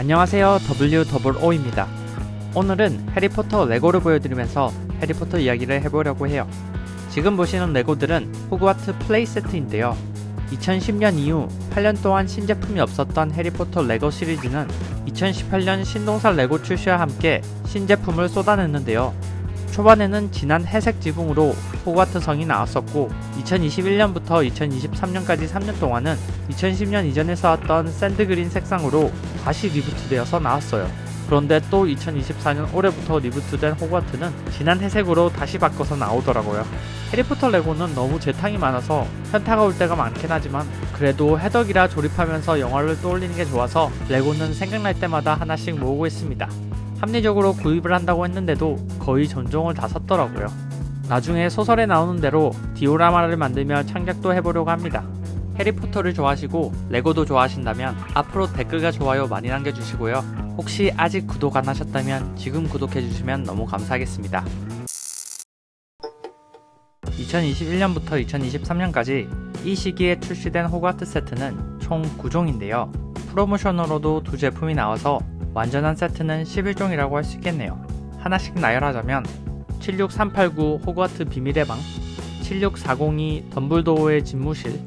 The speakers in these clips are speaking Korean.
안녕하세요, WOO입니다. 오늘은 해리포터 레고를 보여드리면서 해리포터 이야기를 해보려고 해요. 지금 보시는 레고들은 호그와트 플레이 세트인데요. 2010년 이후 8년 동안 신제품이 없었던 해리포터 레고 시리즈는 2018년 신동산 레고 출시와 함께 신제품을 쏟아냈는데요. 초반에는 진한 회색 지붕으로 호그와트 성이 나왔었고 2021년부터 2023년까지 3년 동안은 2010년 이전에 써왔던 샌드그린 색상으로 다시 리부트되어서 나왔어요. 그런데 또 2024년 올해부터 리부트된 호그와트는 진한 회색으로 다시 바꿔서 나오더라고요. 해리포터 레고는 너무 재탕이 많아서 현타가 올 때가 많긴 하지만 그래도 해덕이라 조립하면서 영화를 떠올리는 게 좋아서 레고는 생각날 때마다 하나씩 모으고 있습니다. 합리적으로 구입을 한다고 했는데도 거의 전종을 다 샀더라고요. 나중에 소설에 나오는 대로 디오라마를 만들며 창작도 해보려고 합니다. 해리포터를 좋아하시고 레고도 좋아하신다면 앞으로 댓글과 좋아요 많이 남겨주시고요. 혹시 아직 구독 안 하셨다면 지금 구독해주시면 너무 감사하겠습니다. 2021년부터 2023년까지 이 시기에 출시된 호그와트 세트는 총 9종인데요. 프로모션으로도 두 제품이 나와서 완전한 세트는 11종이라고 할 수 있겠네요. 하나씩 나열하자면 76389 호그와트 비밀의 방, 76402 덤블도어의 집무실,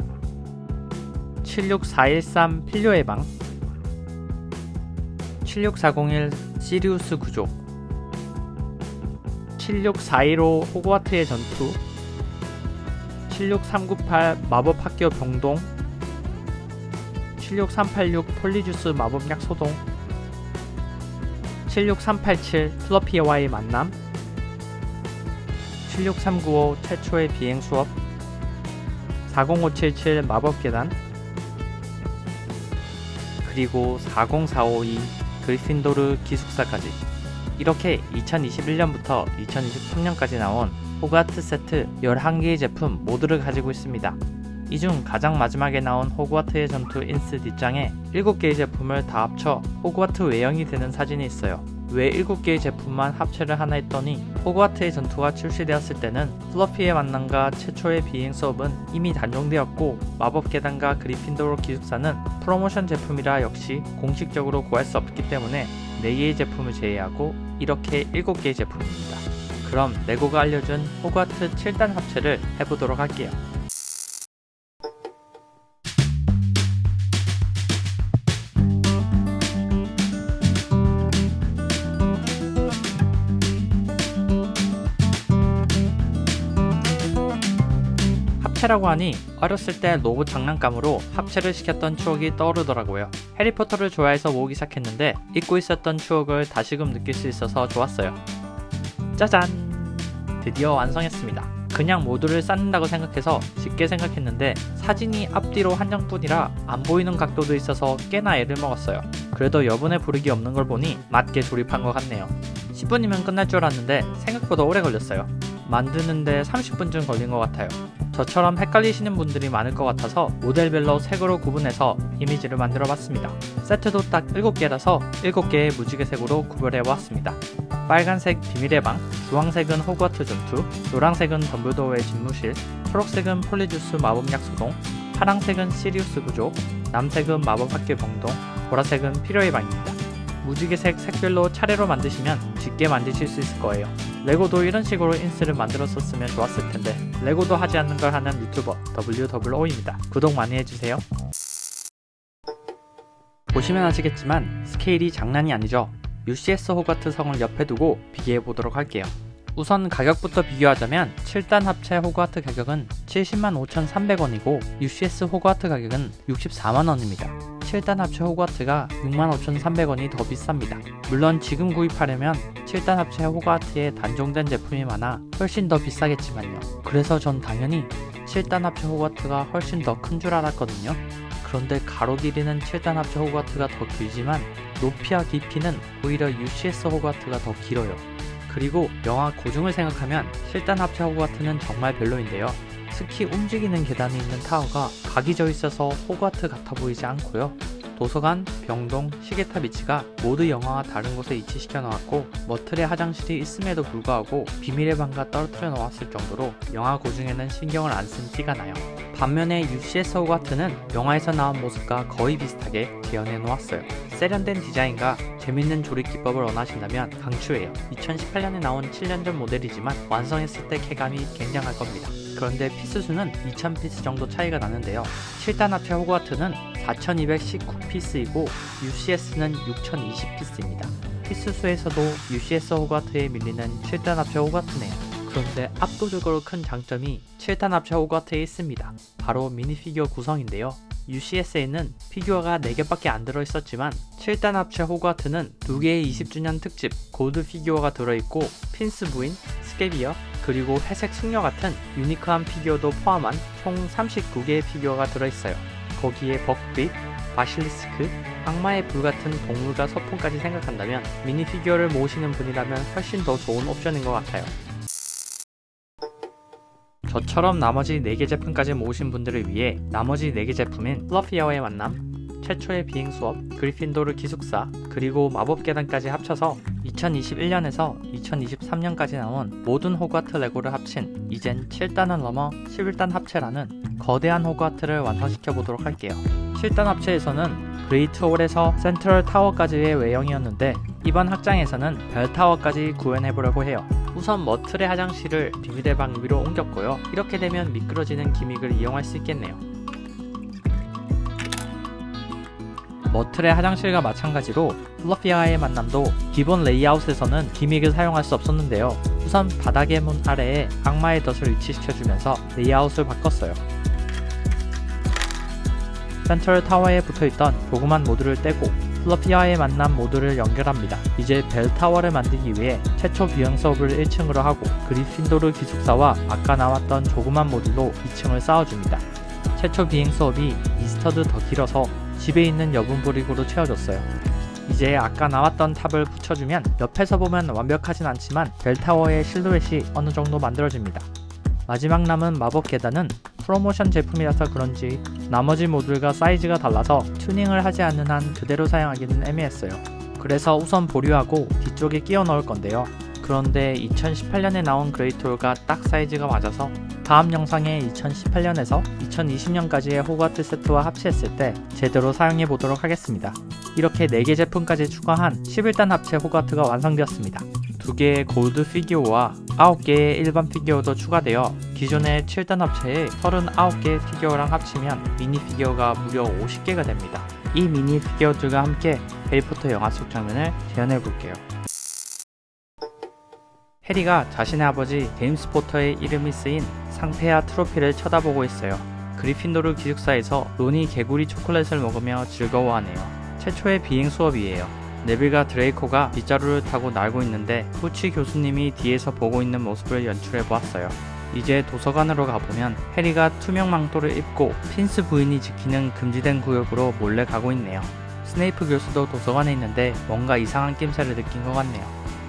76413 필요의 방, 76401 시리우스 구조, 76415 호그와트의 전투, 76398 마법학교 병동, 76386 폴리주스 마법약 소동, 76387 플러피와의 만남, 76395 최초의 비행 수업, 40577 마법 계단, 그리고 40452 그리핀도르 기숙사까지. 이렇게 2021년부터 2023년까지 나온 호그와트 세트 11개의 제품 모두를 가지고 있습니다. 이 중 가장 마지막에 나온 호그와트의 전투 인스 뒷장에 7개의 제품을 다 합쳐 호그와트 외형이 되는 사진이 있어요. 왜 7개의 제품만 합체를 하나 했더니 호그와트의 전투가 출시되었을 때는 플러피의 만남과 최초의 비행 수업은 이미 단종되었고 마법 계단과 그리핀도르 기숙사는 프로모션 제품이라 역시 공식적으로 구할 수 없기 때문에 4개의 제품을 제외하고 이렇게 7개의 제품입니다. 그럼 레고가 알려준 호그와트 7단 합체를 해보도록 할게요. 합체라고 하니 어렸을 때 로봇 장난감으로 합체를 시켰던 추억이 떠오르더라고요. 해리포터를 좋아해서 모으기 시작했는데 잊고 있었던 추억을 다시금 느낄 수 있어서 좋았어요. 짜잔! 드디어 완성했습니다. 그냥 모듈을 쌓는다고 생각해서 쉽게 생각했는데 사진이 앞뒤로 한 장뿐이라 안 보이는 각도도 있어서 꽤나 애를 먹었어요. 그래도 여분의 부르기 없는 걸 보니 맞게 조립한 것 같네요. 10분이면 끝날 줄 알았는데 생각보다 오래 걸렸어요. 만드는데 30분쯤 걸린 것 같아요. 저처럼 헷갈리시는 분들이 많을 것 같아서 모델별로 색으로 구분해서 이미지를 만들어 봤습니다. 세트도 딱 7개라서 7개의 무지개색으로 구별해 보았습니다. 빨간색 비밀의 방, 주황색은 호그와트 전투, 노란색은 덤블도어의 집무실, 초록색은 폴리주스 마법약 소동, 파랑색은 시리우스 구조, 남색은 마법학교 병동, 보라색은 필요의 방입니다. 무지개색 색별로 차례로 만드시면 쉽게 만드실 수 있을 거예요. 레고도 이런 식으로 인스를 만들었었으면 좋았을 텐데 레고도 하지 않는 걸 하는 유튜버 WOO입니다. 구독 많이 해주세요. 보시면 아시겠지만 스케일이 장난이 아니죠. UCS 호그와트 성을 옆에 두고 비교해 보도록 할게요. 우선 가격부터 비교하자면 7단 합체 호그와트 가격은 705,300원이고 UCS 호그와트 가격은 64만원입니다. 7단 합체 호그와트가 65,300원이 더 비쌉니다. 물론 지금 구입하려면 7단 합체 호그와트에 단종된 제품이 많아 훨씬 더 비싸겠지만요. 그래서 전 당연히 7단 합체 호그와트가 훨씬 더 큰 줄 알았거든요. 그런데 가로 길이는 7단 합체 호그와트가 더 길지만 높이와 깊이는 오히려 UCS 호그와트가 더 길어요. 그리고 영화 고증을 생각하면 7단 합체 호그와트는 정말 별로인데요. 특히 움직이는 계단이 있는 타워가 각이 져 있어서 호그와트 같아 보이지 않고요. 도서관, 병동, 시계탑 위치가 모두 영화와 다른 곳에 위치시켜 놓았고 머틀의 화장실이 있음에도 불구하고 비밀의 방과 떨어뜨려 놓았을 정도로 영화 고증에는 신경을 안 쓴 티가 나요. 반면에 UCS 호그와트는 영화에서 나온 모습과 거의 비슷하게 재현해 놓았어요. 세련된 디자인과 재밌는 조립 기법을 원하신다면 강추해요. 2018년에 나온 7년 전 모델이지만 완성했을 때 쾌감이 굉장할 겁니다. 그런데 피스수는 2000피스 정도 차이가 나는데요. 7단 합체 호그와트는 4219피스이고 UCS는 6020피스입니다. 피스수에서도 UCS 호그와트에 밀리는 7단 합체 호그와트네요. 그런데 압도적으로 큰 장점이 7단 합체 호그와트에 있습니다. 바로 미니피규어 구성인데요. UCS에는 피규어가 4개밖에 안 들어있었지만 7단 합체 호그와트는 2개의 20주년 특집 골드 피규어가 들어있고 핀스 부인, 스케비어, 그리고 회색 숙녀 같은 유니크한 피규어도 포함한 총 39개의 피규어가 들어있어요. 거기에 벅빛, 바실리스크, 악마의 불 같은 동물과 소품까지 생각한다면 미니피규어를 모으시는 분이라면 훨씬 더 좋은 옵션인 것 같아요. 저처럼 나머지 4개 제품까지 모으신 분들을 위해 나머지 4개 제품인 플러피아와의 만남, 최초의 비행 수업, 그리핀도르 기숙사, 그리고 마법 계단까지 합쳐서 2021년에서 2023년까지 나온 모든 호그와트 레고를 합친 이젠 7단은 넘어 11단 합체라는 거대한 호그와트를 완성시켜 보도록 할게요. 7단 합체에서는 그레이트 홀에서 센트럴 타워까지의 외형이었는데 이번 확장에서는 벨 타워까지 구현해보려고 해요. 우선 머틀의 화장실을 비밀의 방 위로 옮겼고요. 이렇게 되면 미끄러지는 기믹을 이용할 수 있겠네요. 머틀의 화장실과 마찬가지로 플러피아와의 만남도 기본 레이아웃에서는 기믹을 사용할 수 없었는데요. 우선 바닥의 문 아래에 악마의 덫을 위치시켜주면서 레이아웃을 바꿨어요. 센트럴 타워에 붙어있던 조그만 모듈을 떼고 플러피아와의 만남 모듈을 연결합니다. 이제 벨 타워를 만들기 위해 최초 비행 수업을 1층으로 하고 그리핀도르 기숙사와 아까 나왔던 조그만 모듈로 2층을 쌓아줍니다. 최초 비행 수업이 이스터드 더 길어서 집에 있는 여분 브릭으로 채워줬어요. 이제 아까 나왔던 탑을 붙여주면 옆에서 보면 완벽하진 않지만 벨타워의 실루엣이 어느 정도 만들어집니다. 마지막 남은 마법 계단은 프로모션 제품이라서 그런지 나머지 모듈과 사이즈가 달라서 튜닝을 하지 않는 한 그대로 사용하기는 애매했어요. 그래서 우선 보류하고 뒤쪽에 끼워 넣을 건데요. 그런데 2018년에 나온 그레이트홀과 딱 사이즈가 맞아서 다음 영상에 2018년에서 2020년까지의 호그와트 세트와 합체했을 때 제대로 사용해 보도록 하겠습니다. 이렇게 4개 제품까지 추가한 11단 합체 호그와트가 완성되었습니다. 2개의 골드 피규어와 9개의 일반 피규어도 추가되어 기존의 7단 합체의 39개의 피규어랑 합치면 미니 피규어가 무려 50개가 됩니다. 이 미니 피규어들과 함께 해리포터 영화 속 장면을 재현해 볼게요. 해리가 자신의 아버지 제임스 포터의 이름이 쓰인 상페아 트로피를 쳐다보고 있어요. 그리핀도르 기숙사에서 론이 개구리 초콜릿을 먹으며 즐거워하네요. 최초의 비행 수업이에요. 네빌과 드레이코가 빗자루를 타고 날고 있는데 후치 교수님이 뒤에서 보고 있는 모습을 연출해 보았어요. 이제 도서관으로 가보면 해리가 투명 망토를 입고 핀스 부인이 지키는 금지된 구역으로 몰래 가고 있네요. 스네이프 교수도 도서관에 있는데 뭔가 이상한 낌새를 느낀 것 같네요.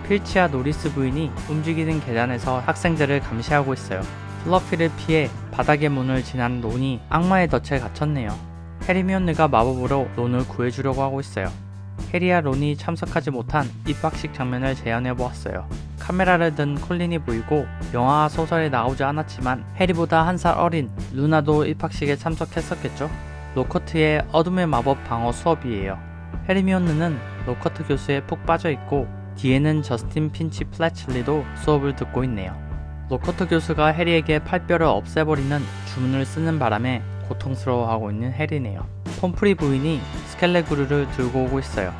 필치와 노리스 부인이 움직이는 계단에서 학생들을 감시하고 있어요. 플러피를 피해 바닥의 문을 지난 론이 악마의 덫에 갇혔네요. 헤르미온느가 마법으로 론을 구해주려고 하고 있어요. 해리와 론이 참석하지 못한 입학식 장면을 재현해보았어요. 카메라를 든 콜린이 보이고 영화와 소설에 나오지 않았지만 해리보다 한 살 어린 루나도 입학식에 참석했었겠죠? 로커트의 어둠의 마법 방어 수업이에요. 헤르미온느는 로커트 교수에 푹 빠져있고 뒤에는 저스틴 핀치 플래칠리도 수업을 듣고 있네요. 로커트 교수가 해리에게 팔뼈를 없애버리는 주문을 쓰는 바람에 고통스러워하고 있는 해리네요. 폼프리 부인이 스켈레그루를 들고 오고 있어요.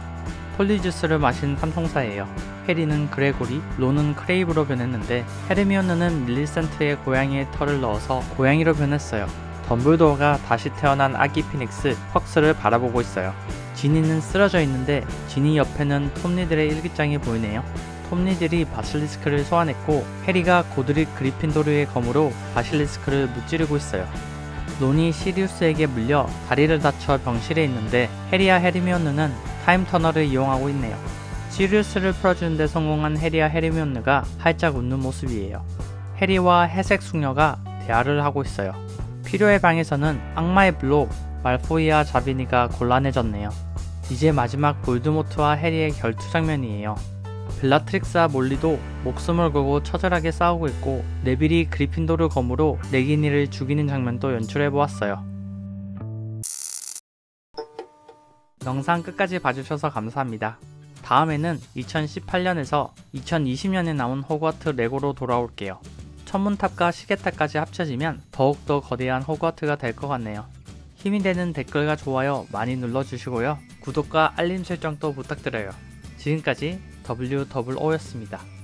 폴리주스를 마신 삼총사예요. 해리는 그레고리, 론은 크레이브로 변했는데 헤르미온느는 밀리센트의 고양이의 털을 넣어서 고양이로 변했어요. 덤블도어가 다시 태어난 아기 피닉스 퍽스를 바라보고 있어요. 지니는 쓰러져 있는데 지니 옆에는 톱니들의 일기장이 보이네요. 톱니들이 바실리스크를 소환했고 해리가 고드릭 그리핀도르의 검으로 바실리스크를 무찌르고 있어요. 론이 시리우스에게 물려 다리를 다쳐 병실에 있는데 해리와 헤르미온느는 타임터널을 이용하고 있네요. 시리우스를 풀어주는 데 성공한 해리와 헤르미온느가 활짝 웃는 모습이에요. 해리와 회색 숙녀가 대화를 하고 있어요. 필요의 방에서는 악마의 불로 말포이와 자비니가 곤란해졌네요. 이제 마지막 볼드모트와 해리의 결투 장면이에요. 벨라트릭스와 몰리도 목숨을 걸고 처절하게 싸우고 있고 네빌이 그리핀도르 검으로 레기니를 죽이는 장면도 연출해보았어요. 영상 끝까지 봐주셔서 감사합니다. 다음에는 2018년에서 2020년에 나온 호그와트 레고로 돌아올게요. 천문탑과 시계탑까지 합쳐지면 더욱더 거대한 호그와트가 될 것 같네요. 힘이 되는 댓글과 좋아요 많이 눌러주시고요. 구독과 알림 설정도 부탁드려요. 지금까지 WOO였습니다.